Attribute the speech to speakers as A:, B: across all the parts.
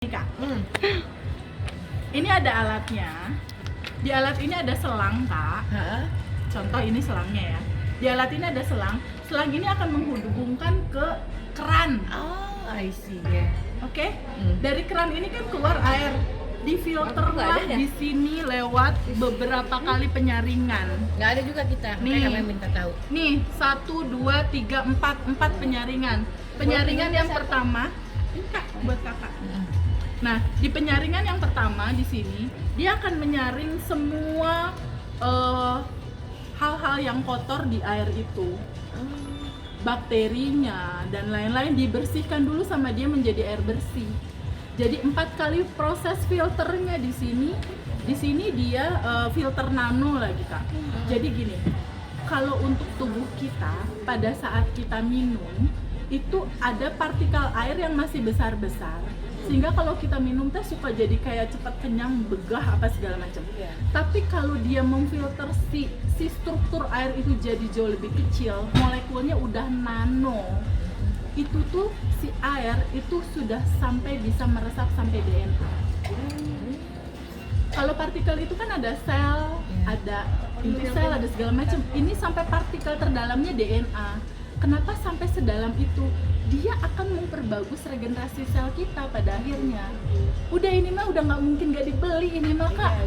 A: Kak. Ini ada alatnya. Di alat ini ada selang, Kak. Contoh ini selangnya ya. Di alat ini ada selang. Selang ini akan menghubungkan ke keran.
B: Oh, I see ya.
A: Oke? Dari keran ini kan keluar air. Difilterlah
B: ada ya?
A: di sini lewat beberapa kali penyaringan.
B: Nggak ada juga kita.
A: Nih.
B: Makanya kami minta tahu.
A: Nih, 1, 2, 3, 4 penyaringan. Penyaringan yang pertama, ini Kak, buat Kakak. Nah, di penyaringan yang pertama di sini, dia akan menyaring semua hal-hal yang kotor di air itu. Bakterinya dan lain-lain dibersihkan dulu sama dia menjadi air bersih. Jadi 4 kali proses filternya di sini. Di sini dia filter nano lagi, Kak. Jadi gini, kalau untuk tubuh kita pada saat kita minum itu ada partikel air yang masih besar-besar. Sehingga kalau kita minum teh suka jadi kayak cepat kenyang, begah apa segala macam. Tapi kalau dia memfilter si struktur air itu jadi jauh lebih kecil, molekulnya udah nano. Itu tuh si air itu sudah sampai bisa meresap sampai DNA. Kalau partikel itu kan ada sel, ada inti sel, ada segala macam. Ini sampai partikel terdalamnya DNA. Kenapa sampai sedalam itu? Dia akan memperbagus regenerasi sel kita pada akhirnya. Udah ini mah udah nggak mungkin nggak dibeli ini mah, Kak.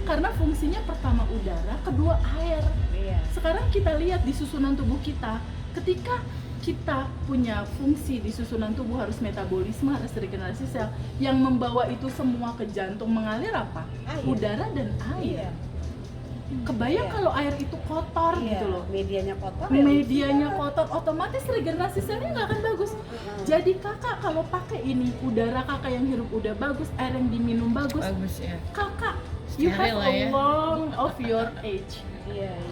A: Karena fungsinya pertama udara, kedua air. Sekarang kita lihat di susunan tubuh kita, ketika kita punya fungsi di susunan tubuh harus metabolisme, harus regenerasi sel, yang membawa itu semua ke jantung mengalir apa? Udara dan air. Kebayang kalau air itu kotor gitu loh.
C: Medianya kotor.
A: Medianya kotor, otomatis regenerasi selnya nggak akan bagus. Jadi kakak kalau pakai ini, udara kakak yang hirup udah bagus, air yang diminum bagus.
B: Bagus ya.
A: Kakak, you have
B: Steril lah
A: a
B: ya.
A: long of your age.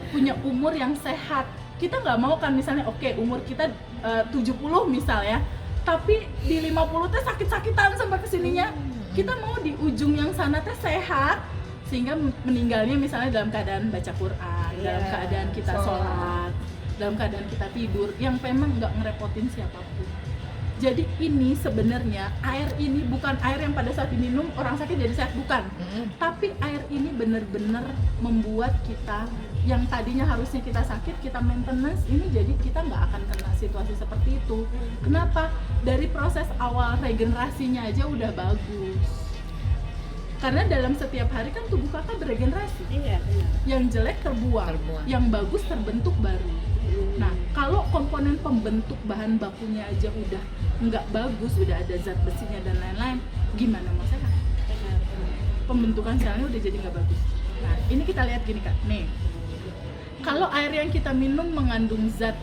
A: Punya umur yang sehat. Kita nggak mau kan misalnya, oke, umur kita 70 misal ya, tapi di 50 teh sakit-sakitan sampai kesininya. Kita mau di ujung yang sana teh sehat, sehingga meninggalnya misalnya dalam keadaan baca Quran, dalam keadaan kita sholat, dalam keadaan kita tidur, yang memang nggak ngerepotin siapapun. Jadi ini sebenarnya air ini bukan air yang pada saat diminum orang sakit jadi sehat, bukan. Tapi air ini benar-benar membuat kita yang tadinya harusnya kita sakit, kita maintenance, ini jadi kita nggak akan kena situasi seperti itu. Kenapa? Dari proses awal regenerasinya aja udah bagus. Karena dalam setiap hari kan tubuh kakak beregenerasi.
C: Iya, benar.
A: Yang jelek terbuang, yang bagus terbentuk baru. Nah, kalau komponen pembentuk bahan bakunya aja udah nggak bagus, udah ada zat besinya dan lain-lain, gimana mau sehat? Pembentukan selnya udah jadi nggak bagus. Nah, ini kita lihat gini Kak, nih. Kalau air yang kita minum mengandung zat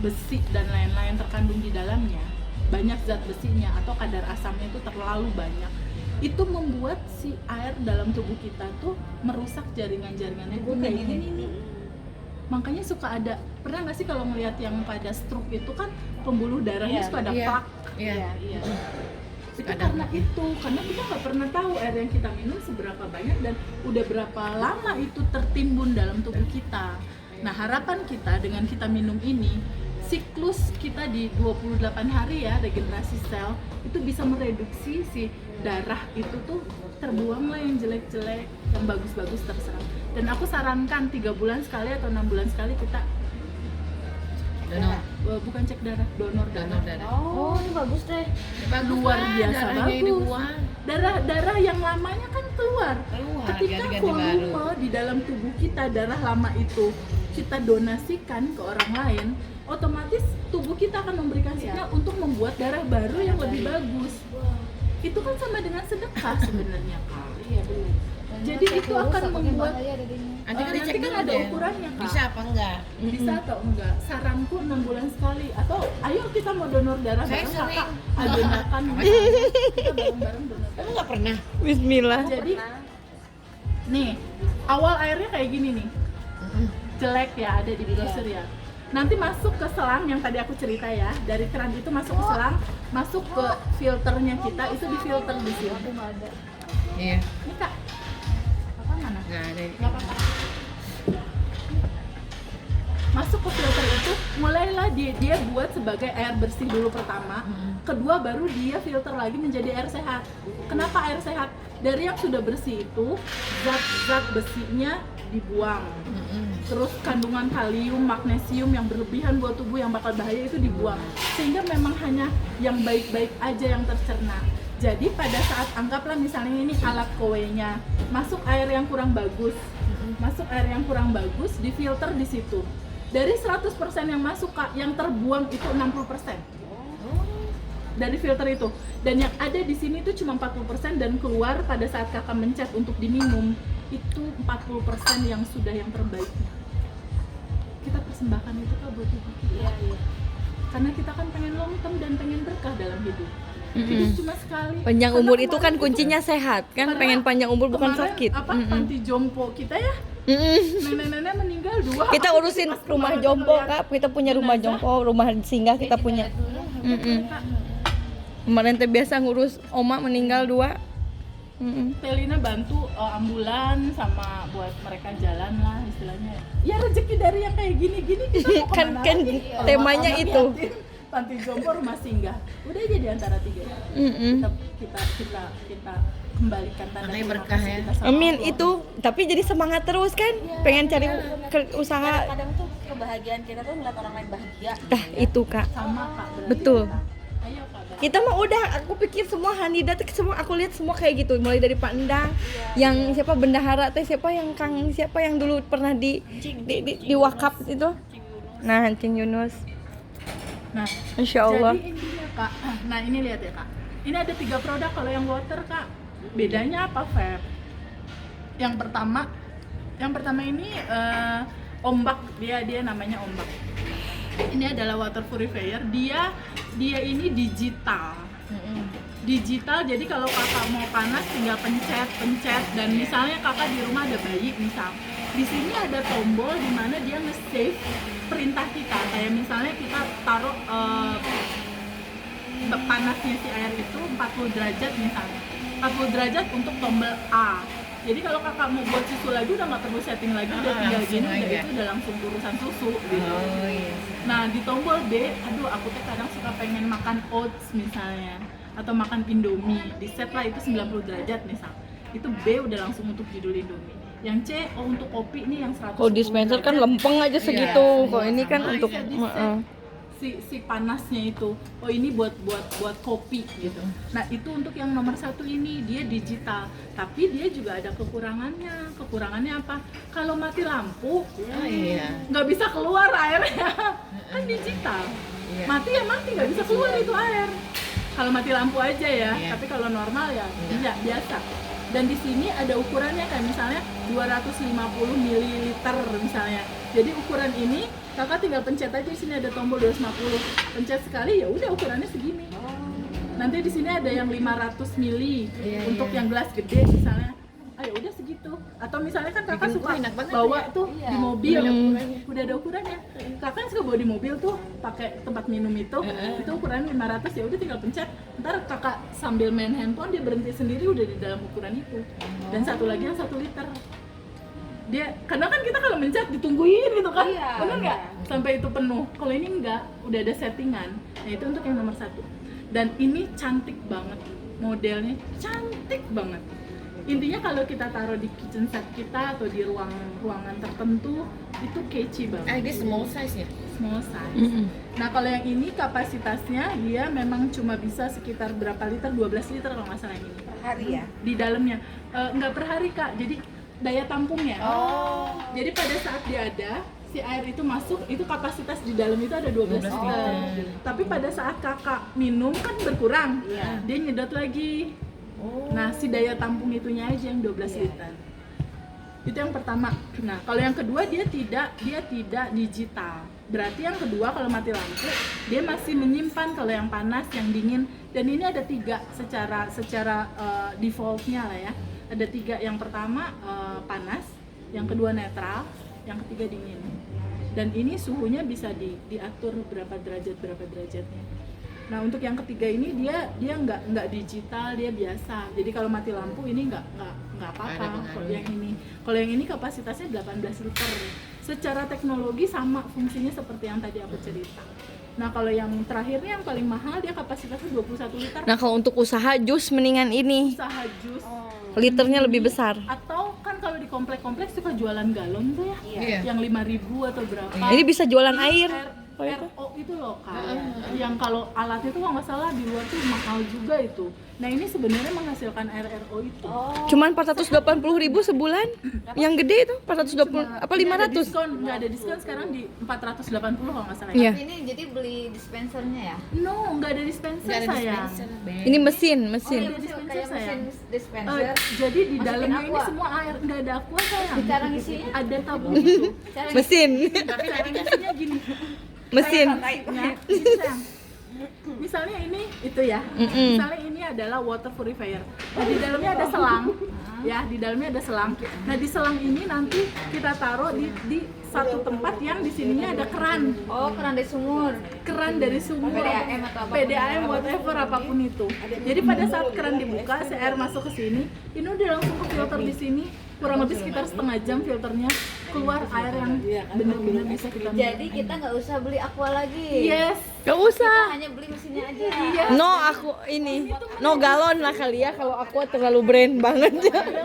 A: besi dan lain-lain terkandung di dalamnya, banyak zat besinya atau kadar asamnya itu terlalu banyak, itu membuat si air dalam tubuh kita tuh merusak jaringan-jaringannya itu kayak gini. Makanya suka ada, pernah nggak sih kalau ngelihat yang pada stroke itu kan pembuluh darahnya suka ada plak.
B: Iya.
A: Itu karena kita nggak pernah tahu air yang kita minum seberapa banyak dan udah berapa lama itu tertimbun dalam tubuh kita. Nah, harapan kita dengan kita minum ini, siklus kita di 28 hari ya regenerasi sel itu bisa mereduksi si darah itu tuh terbuang lah yang jelek-jelek, yang bagus-bagus terserap. Dan aku sarankan 3 bulan sekali atau 6 bulan sekali kita
B: Donor.
A: bukan cek darah, donor darah.
C: Oh, ini bagus deh.
A: Luar biasa
B: darahnya ini
A: bagus.
B: buang.
A: Darah yang lamanya kan keluar. Ketika
B: ganti-ganti baru.
A: volume di dalam tubuh kita darah lama itu kita donasikan ke orang lain, otomatis tubuh kita akan memberikan sinyal untuk membuat darah baru yang lebih bagus. Itu kan sama dengan sedekah sebenarnya, Kak.
C: Iya, benar.
A: Jadi itu akan membuat
B: Nanti kan dicek
A: nanti kan
B: dulu
A: ada
B: deh.
A: ukurannya, Kak.
B: Bisa apa enggak?
A: Bisa atau enggak? Saranku 6 bulan sekali. Atau ayo kita mau donor darah
B: Saya
A: bareng
B: sering.
A: Kakak. Agendakan kita bareng-bareng donor darah.
B: Kamu nggak pernah?
D: Bismillah.
A: Jadi nih, awal airnya kayak gini nih. Jelek ya, ada di brosur ya. Nanti masuk ke selang yang tadi aku cerita ya. Dari keran itu masuk ke selang, masuk ke filternya kita, itu difilter di sini.
B: Iya.
A: Ini Kak, apa mana?
B: Nggak ada.
A: Nggak apa-apa. masuk ke filter itu mulailah dia buat sebagai air bersih dulu pertama, kedua baru dia filter lagi menjadi air sehat. Kenapa air sehat? Dari yang sudah bersih itu zat-zat besinya dibuang, terus kandungan kalium, magnesium yang berlebihan buat tubuh yang bakal bahaya itu dibuang, sehingga memang hanya yang baik-baik aja yang tercerna. Jadi pada saat anggaplah misalnya ini alat kowe-nya masuk air yang kurang bagus, difilter di situ. Dari 100% yang masuk Kak, yang terbuang itu 60%. Dari filter itu. Dan yang ada di sini itu cuma 40% dan keluar pada saat Kakak mencet untuk diminum itu 40% yang sudah yang terbaik. Kita persembahkan itu Kak buat tubuh kita.
C: Iya.
A: Karena kita kan pengen long term dan pengen berkah dalam hidup. Hidup cuma sekali.
D: Panjang
A: Karena
D: umur itu kan
A: kemarin
D: kuncinya sehat kan,
A: karena
D: pengen panjang umur bukan
A: kemarin
D: sakit.
A: panti jompo kita ya, nenek-nenek meninggal 2.
D: Kita urusin
A: Pas
D: rumah
A: kemarin
D: jompo
A: ngeliat
D: Kak, kita punya rumah
A: jenazah.
D: jompo, rumah singgah kita punya.
A: Kak,
D: Kemarin teh biasa ngurus oma meninggal 2.
A: Telina bantu ambulan sama buat mereka jalan lah istilahnya. Ya rezeki dari yang kayak gini-gini kita mau
D: Kan-
A: kemana
D: kan
A: lagi?
D: temanya
A: Anak
D: itu.
A: yatim, panti jompo, rumah singgah. Udah aja di antara 3. Kita kembalikan tanda
B: Makanya
A: terima
B: berkah
A: kasih
B: ya.
A: kita sama
D: Amin
A: Allah.
D: itu, tapi jadi semangat terus kan, pengen cari usaha.
C: Kadang-kadang tuh kebahagiaan kita tuh ngeliat orang lain bahagia.
D: Dah itu Kak.
A: Sama Kak berarti
D: Betul.
A: Ayo Kak.
D: Kita mah udah, aku pikir semua Hanida tuh semua aku lihat semua kayak gitu, mulai dari Pak Endang, yang siapa bendahara teh, siapa yang Kang, siapa yang dulu pernah di wakaf itu. Nah, Cing Yunus.
A: Nah,
D: Insya Allah.
A: jadi intinya Kak, nah ini lihat ya Kak. Ini ada 3 produk kalau yang water Kak. Bedanya apa, Feb? Yang pertama ini ombak, dia namanya ombak. Ini adalah water purifier. Dia ini digital. Digital, jadi kalau kakak mau panas tinggal pencet dan misalnya kakak di rumah ada bayi misal. Di sini ada tombol di mana dia nge-save perintah kita. Kayak misalnya kita taruh panasnya si air itu 40 derajat misalnya. 40 derajat untuk tombol A. Jadi kalau kakak mau buat susu lagi udah nggak perlu setting lagi, udah tinggal
B: langsung
A: gini, udah
B: aja.
A: itu udah langsung urusan susu gitu.
B: Oh iya.
A: Nah di tombol B, aduh aku tuh kadang suka pengen makan oats misalnya atau makan indomie, di set lah itu 90 derajat misal. Itu B udah langsung untuk judul indomie. Yang C untuk kopi nih yang 110
D: Kalau dispenser kan
A: derajat.
D: lempeng aja segitu.
B: Iya,
D: Kalau ini kan
B: sama.
D: untuk
A: Bisa di-set si panasnya itu. Oh ini buat kopi gitu. Nah itu untuk yang nomor 1 ini dia digital, tapi dia juga ada kekurangannya. Kekurangannya apa? Kalau mati lampu,
B: iya.
A: nggak bisa keluar airnya. Kan digital.
B: Iya.
A: Mati ya mati, nggak bisa keluar itu air. Kalau mati lampu aja ya.
B: Iya.
A: Tapi kalau normal ya
B: Iya.
A: iya biasa. Dan di sini ada ukurannya kayak misalnya 250 ml misalnya. Jadi ukuran ini kakak tinggal pencet aja, di sini ada tombol 250. Pencet sekali ya udah ukurannya segini. Nanti di sini ada yang 500 mili
B: Iya,
A: untuk
B: iya.
A: yang gelas gede misalnya. Ah ya udah segitu. Atau misalnya kan kakak
B: Bikin
A: suka
B: enak banget
A: bawa
B: ya.
A: tuh
C: Iya.
A: di mobil,
D: Hmm.
A: udah ada ukurannya. Kakak suka bawa di mobil tuh pakai tempat minum itu ukuran 500 ya udah tinggal pencet. Ntar kakak sambil main handphone dia berhenti sendiri udah di dalam ukuran itu. Dan satu lagi yang 1 liter. Dia kadang kan kita kalau mencet ditungguin gitu kan,
C: Iya,
A: bener nggak?
C: iya.
A: Sampai itu penuh. Kalau ini enggak, udah ada settingan. Nah itu untuk yang nomor 1. Dan ini cantik banget, modelnya cantik banget. Intinya kalau kita taruh di kitchen set kita atau di ruangan tertentu itu catchy banget.
B: Ini small size ya?
A: Small size. Nah kalau yang ini kapasitasnya dia memang cuma bisa sekitar berapa liter? 12 liter kalau nggak salah yang ini.
C: Per hari ya?
A: Di dalamnya nggak per hari Kak, jadi daya tampungnya.
C: Oh.
A: Jadi pada saat dia ada, si air itu masuk, itu kapasitas di dalam itu ada 12 liter.
B: liter.
A: Tapi pada saat kakak minum kan berkurang,
C: Iya.
A: dia nyedot lagi. Nah si daya tampung itunya aja yang 12 liter. Itu yang pertama. Nah kalau yang kedua dia tidak digital. Berarti yang kedua kalau mati lampu dia masih menyimpan kalau yang panas, yang dingin. Dan ini ada 3 secara defaultnya lah ya. Ada 3, yang pertama panas, yang kedua netral, yang ketiga dingin. Dan ini suhunya bisa diatur berapa derajatnya. Nah untuk yang ketiga ini dia nggak digital, dia biasa. Jadi kalau mati lampu ini nggak
B: Ada
A: apa-apa.
B: pengaruh.
A: Kalau yang ini kapasitasnya 18 liter. secara teknologi sama fungsinya seperti yang tadi aku cerita. Nah kalau yang terakhirnya yang paling mahal dia kapasitasnya 21 liter.
D: Nah, kalau untuk usaha jus mendingan ini.
A: Usaha jus
D: Liternya lebih besar.
A: atau kan kalau di komplek-komplek suka jualan galon tuh ya,
B: Iya.
A: yang 5.000 atau berapa.
D: Ini bisa jualan air.
A: RO itu loh Kak, yang kalau alatnya tuh kalau nggak salah di luar tuh mahal juga itu. Nah ini sebenarnya menghasilkan air RO itu.
D: Cuman 480.000 sebulan. Yang gede itu 420 apa
A: Nggak ada
D: 500?
A: diskon, nggak ada diskon sekarang di 480 kalau nggak salah.
D: Iya.
C: Ini jadi beli dispensernya ya?
A: No, nggak ada dispenser
B: Nggak ada
A: sayang.
B: dispenser.
D: Ini mesin.
A: Oh, iya,
C: Jadi
A: dispenser,
C: kayak
A: sayang.
C: mesin dispenser.
A: Jadi di
C: Masukin
A: dalamnya ini
C: aqua.
A: semua air, nggak ada aqua sayang.
C: Cara ngisinya?
A: Ada tabung itu.
D: Mesin.
A: Tapi cara ngisinya gini.
D: Mesin.
A: Nah, gini, sayang. Misalnya ini itu ya. Misalnya ini adalah water purifier. Nah, di dalamnya ada selang. Ya, di dalamnya ada selang. Nah, di selang ini nanti kita taruh di satu tempat yang di sininya ada keran.
C: Oh, keran dari sumur.
A: Keran dari sumur,
C: PDAM atau apapun.
A: PDAM whatever apapun itu. Jadi pada saat keran dibuka, si air masuk ke sini, ini udah langsung ke filter di sini. Kurang lebih sekitar setengah jam filternya keluar air yang benar-benar bisa kita minum.
C: Jadi kita nggak usah beli aqua lagi.
A: Yes.
D: Gak usah.
C: Hanya beli mesinnya aja.
A: Iya.
D: No, aku ini no galon lah kali ya, kalau aku terlalu brand banget.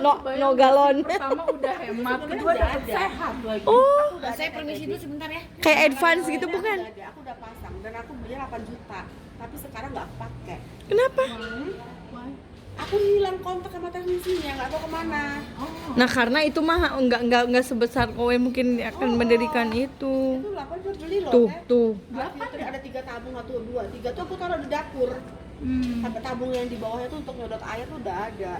D: No galon.
A: Pertama udah hemat, kedua dapat sehat lagi.
D: Oh,
B: Saya permisi dulu sebentar ya.
D: kayak advance gitu bukan?
E: Ada, aku udah pasang dan aku beli 8 juta. Tapi sekarang nggak pakai.
D: Kenapa?
E: Aku hilang kontak sama teknisinya, nggak tahu kemana.
D: Nah, karena itu mah enggak sebesar kowe mungkin akan mendirikan itu.
E: Itu 8 juta beli loh.
D: Tuh,
E: Teh.
D: tuh.
E: Filter ada 3 tabung atau 2. 3 tuh aku taruh di dapur. Sampai tabung yang di bawahnya tuh untuk nyedot air tuh udah ada.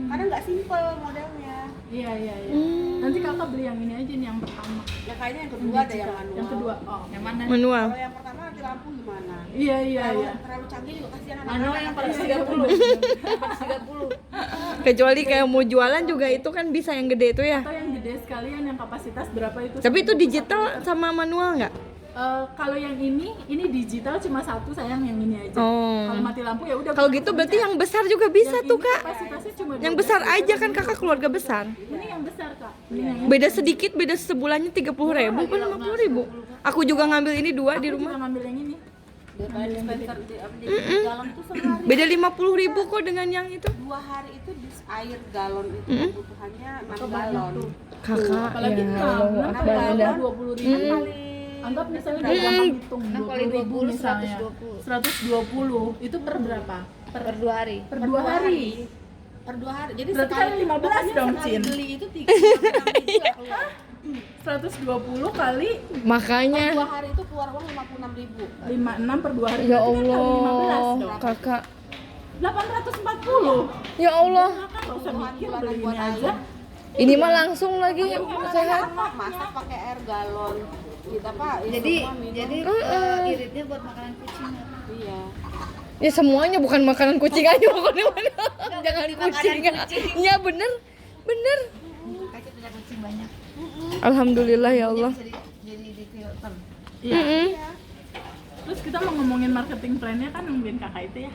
E: Karena nggak simple modelnya.
A: Iya, iya, iya. Nanti kakak beli yang ini aja nih, yang pertama.
E: Ya kayaknya yang kedua ada yang manual.
A: Yang kedua, oh.
B: Yang mana?
D: Manual.
E: Kalau yang pertama nanti lampu gimana?
A: Iya, iya,
E: Terlalu,
A: iya.
E: terlalu canggih juga kasihan anak-anak.
C: Manual yang
A: Iya,
C: 430.
A: iya,
C: 430.
D: Kecuali kayak mau jualan juga itu kan bisa yang gede itu ya.
A: Atau yang gede sekalian yang kapasitas berapa itu?
D: Tapi itu
A: 121
D: digital
A: liter.
D: sama manual nggak?
A: Kalau yang ini digital cuma satu sayang, yang ini aja.
D: Oh.
A: Kalau mati lampu ya udah.
D: Kalau
A: bukan
D: gitu berarti
A: pencet.
D: yang besar juga bisa
A: Yang
D: tuh,
A: ini
D: Kak.
A: Kapasitasnya cuma
D: Yang
A: 12
D: besar
A: liter.
D: aja kan Kakak keluarga besar.
A: Ini yang besar kak. Ini yang
D: Beda sedikit, beda sebulannya 30.000 kan 50.000. Aku juga ngambil ini 2 di
A: Aku
D: rumah.
A: juga ngambil yang ini.
C: Daripada dispenser di dalam tuh sehari.
D: Beda 50.000 kok dengan yang itu.
E: 2 hari itu air galon itu kebutuhannya 6 galon.
D: Kakak,
A: Apalagi
D: ya Allah,
A: 6
D: Akbar,
A: galon
D: Anda.
A: 20.000. Anggap misalnya dari gampang hitung
C: 6 kali
A: 20.000
C: 20,
A: misalnya.
C: 120.
A: 120. Itu per berapa?
C: Per 2 hari.
A: Per 2 hari.
E: Per 2 hari. Jadi
A: Berarti
E: sekali
A: kan 15
E: pokoknya
A: dong,
E: sekali
A: Cin.
E: beli itu 36.000 keluar.
A: 120 kali
D: Makanya
E: 2 hari itu keluar uang 56.000.
A: 56 per 2 hari.
D: ya
A: Berarti kan kali
D: Allah,
A: 15 dong.
D: Kakak.
A: 840.
D: Ya Allah.
A: Kakak nggak usah mikir
E: Bulanan
A: beli
E: buat
A: ini aja.
D: Ini mah langsung lagi sehat.
E: Masak pakai air galon. Kita Pak, ya
C: Jadi
E: semua minum.
C: jadi iritnya buat makanan kucing.
E: Iya.
D: Ya semuanya bukan makanan kucing aja pokoknya. Jangan
C: Makanan
D: kucing.
C: kucing.
D: Ya bener. Bener.
C: Kakek punya kucing banyak.
D: Alhamdulillah ya Allah.
C: Jadi di filter.
A: Iya.
D: Mm-mm.
A: Terus kita mau ngomongin marketing plan-nya kan nungguin kakak itu ya.